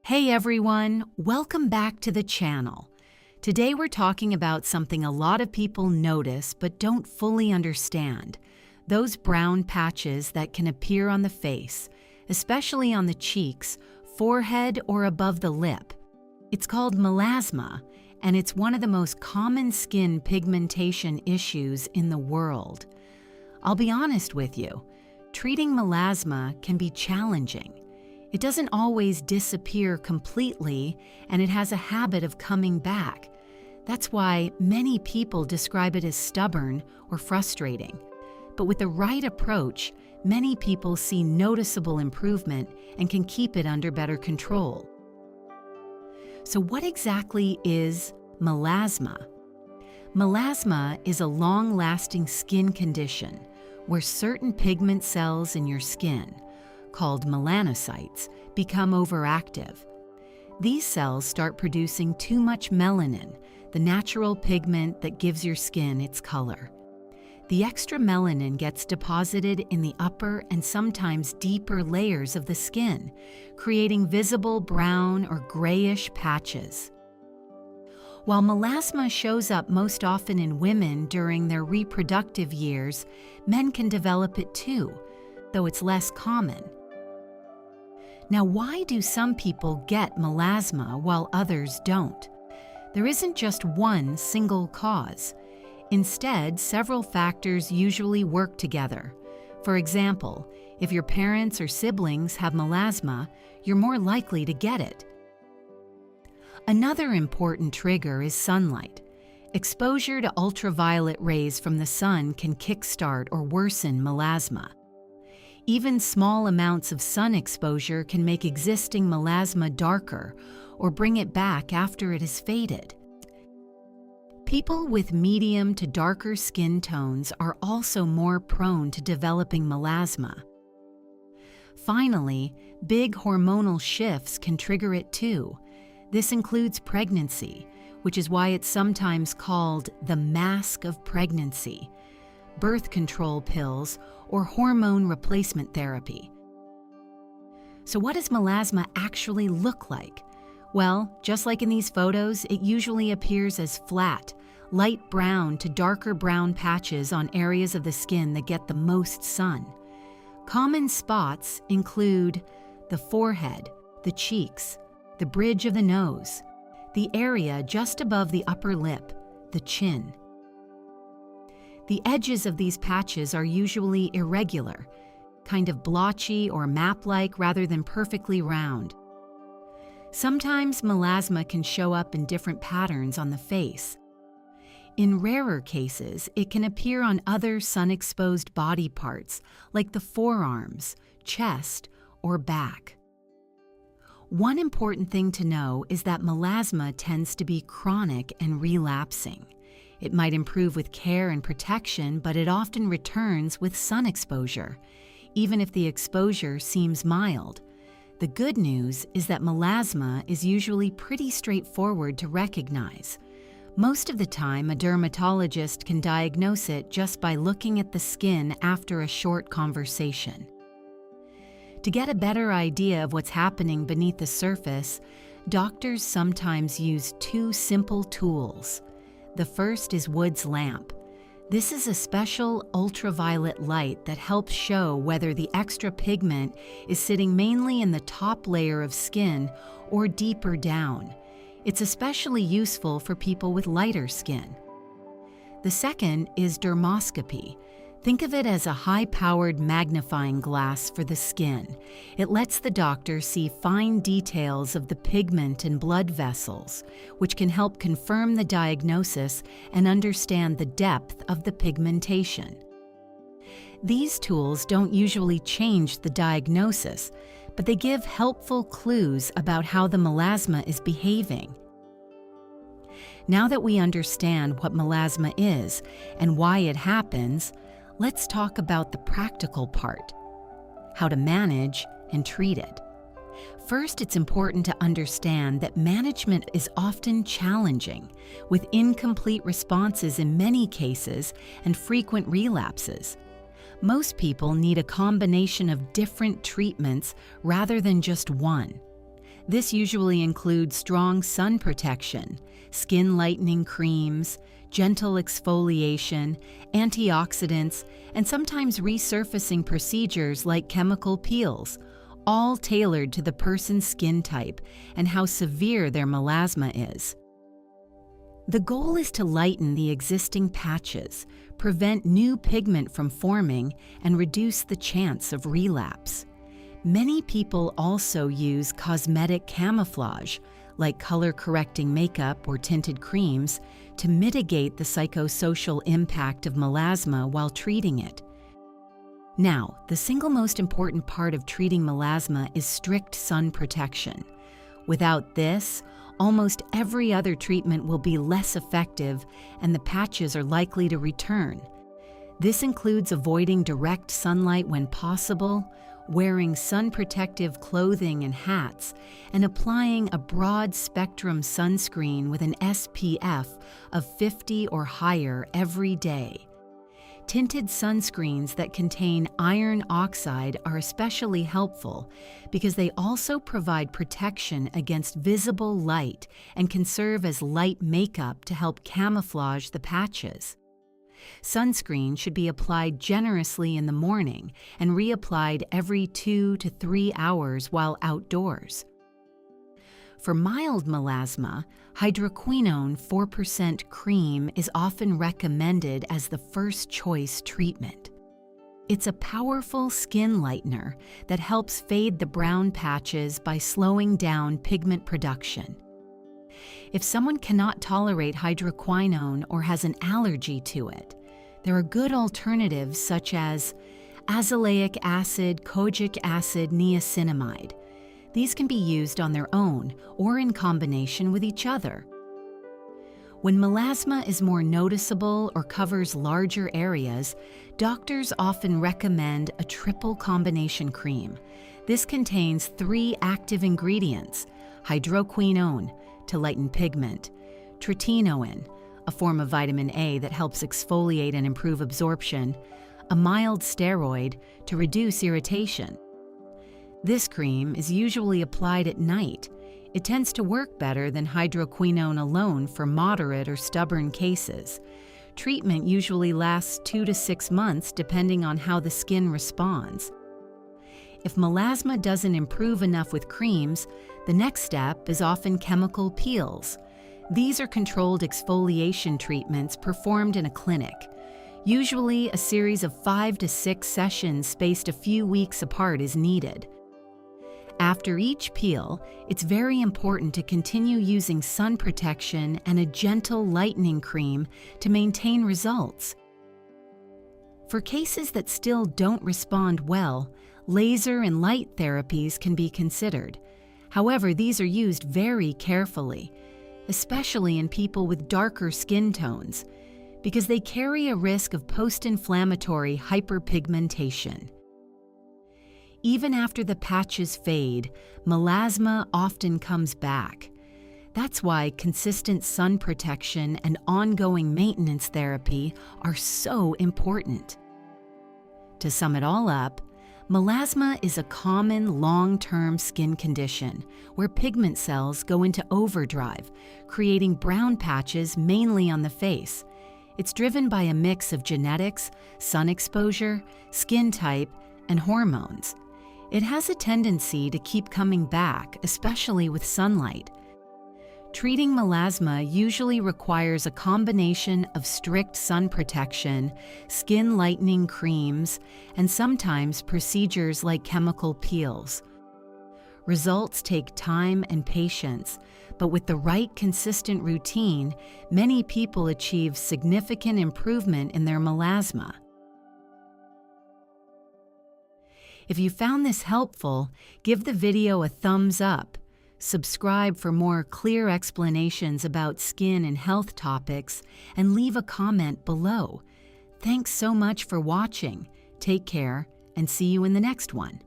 Hey everyone, welcome back to the channel. Today we're talking about something a lot of people notice but don't fully understand. Those brown patches that can appear on the face, especially on the cheeks, forehead, or above the lip. It's called melasma, and it's one of the most common skin pigmentation issues in the world. I'll be honest with you, treating melasma can be challenging. It doesn't always disappear completely, and it has a habit of coming back. That's why many people describe it as stubborn or frustrating. But with the right approach, many people see noticeable improvement and can keep it under better control. So what exactly is melasma? Melasma is a long-lasting skin condition where certain pigment cells in your skin, called melanocytes, become overactive. These cells start producing too much melanin, the natural pigment that gives your skin its color. The extra melanin gets deposited in the upper and sometimes deeper layers of the skin, creating visible brown or grayish patches. While melasma shows up most often in women during their reproductive years, men can develop it too, though it's less common. Now, why do some people get melasma while others don't? There isn't just one single cause. Instead, several factors usually work together. For example, if your parents or siblings have melasma, you're more likely to get it. Another important trigger is sunlight. Exposure to ultraviolet rays from the sun can kickstart or worsen melasma. Even small amounts of sun exposure can make existing melasma darker or bring it back after it has faded. People with medium to darker skin tones are also more prone to developing melasma. Finally, big hormonal shifts can trigger it too. This includes pregnancy, which is why it's sometimes called the mask of pregnancy, birth control pills, or hormone replacement therapy. So what does melasma actually look like? Well, just like in these photos, it usually appears as flat, light brown to darker brown patches on areas of the skin that get the most sun. Common spots include the forehead, the cheeks, the bridge of the nose, the area just above the upper lip, the chin. The edges of these patches are usually irregular, kind of blotchy or map-like rather than perfectly round. Sometimes melasma can show up in different patterns on the face. In rarer cases, it can appear on other sun-exposed body parts like the forearms, chest, or back. One important thing to know is that melasma tends to be chronic and relapsing. It might improve with care and protection, but it often returns with sun exposure, even if the exposure seems mild. The good news is that melasma is usually pretty straightforward to recognize. Most of the time, a dermatologist can diagnose it just by looking at the skin after a short conversation. To get a better idea of what's happening beneath the surface, doctors sometimes use two simple tools. The first is Wood's lamp. This is a special ultraviolet light that helps show whether the extra pigment is sitting mainly in the top layer of skin or deeper down. It's especially useful for people with lighter skin. The second is dermoscopy. Think of it as a high-powered magnifying glass for the skin. It lets the doctor see fine details of the pigment and blood vessels, which can help confirm the diagnosis and understand the depth of the pigmentation. These tools don't usually change the diagnosis, but they give helpful clues about how the melasma is behaving. Now that we understand what melasma is and why it happens, let's talk about the practical part, how to manage and treat it. First, it's important to understand that management is often challenging, with incomplete responses in many cases and frequent relapses. Most people need a combination of different treatments rather than just one. This usually includes strong sun protection, skin lightening creams, gentle exfoliation, antioxidants, and sometimes resurfacing procedures like chemical peels, all tailored to the person's skin type and how severe their melasma is. The goal is to lighten the existing patches, prevent new pigment from forming, and reduce the chance of relapse. Many people also use cosmetic camouflage, like color-correcting makeup or tinted creams, to mitigate the psychosocial impact of melasma while treating it. Now, the single most important part of treating melasma is strict sun protection. Without this, almost every other treatment will be less effective and the patches are likely to return. This includes avoiding direct sunlight when possible, wearing sun-protective clothing and hats, and applying a broad-spectrum sunscreen with an SPF of 50 or higher every day. Tinted sunscreens that contain iron oxide are especially helpful because they also provide protection against visible light and can serve as light makeup to help camouflage the patches. Sunscreen should be applied generously in the morning and reapplied every 2 to 3 hours while outdoors. For mild melasma, hydroquinone 4% cream is often recommended as the first choice treatment. It's a powerful skin lightener that helps fade the brown patches by slowing down pigment production. If someone cannot tolerate hydroquinone or has an allergy to it, there are good alternatives such as azelaic acid, kojic acid, niacinamide. These can be used on their own or in combination with each other. When melasma is more noticeable or covers larger areas, doctors often recommend a triple combination cream. This contains 3 active ingredients: hydroquinone, to lighten pigment, tretinoin, a form of vitamin A that helps exfoliate and improve absorption, a mild steroid to reduce irritation. This cream is usually applied at night. It tends to work better than hydroquinone alone for moderate or stubborn cases. Treatment usually lasts 2 to 6 months depending on how the skin responds. If melasma doesn't improve enough with creams, the next step is often chemical peels. These are controlled exfoliation treatments performed in a clinic. Usually, a series of 5 to 6 sessions spaced a few weeks apart is needed. After each peel, it's very important to continue using sun protection and a gentle lightening cream to maintain results. For cases that still don't respond well, laser and light therapies can be considered. However, these are used very carefully, especially in people with darker skin tones, because they carry a risk of post-inflammatory hyperpigmentation. Even after the patches fade, melasma often comes back. That's why consistent sun protection and ongoing maintenance therapy are so important. To sum it all up, melasma is a common long-term skin condition where pigment cells go into overdrive, creating brown patches mainly on the face. It's driven by a mix of genetics, sun exposure, skin type, and hormones. It has a tendency to keep coming back, especially with sunlight. Treating melasma usually requires a combination of strict sun protection, skin lightening creams, and sometimes procedures like chemical peels. Results take time and patience, but with the right consistent routine, many people achieve significant improvement in their melasma. If you found this helpful, give the video a thumbs up. Subscribe for more clear explanations about skin and health topics, and leave a comment below. Thanks so much for watching. Take care, and see you in the next one.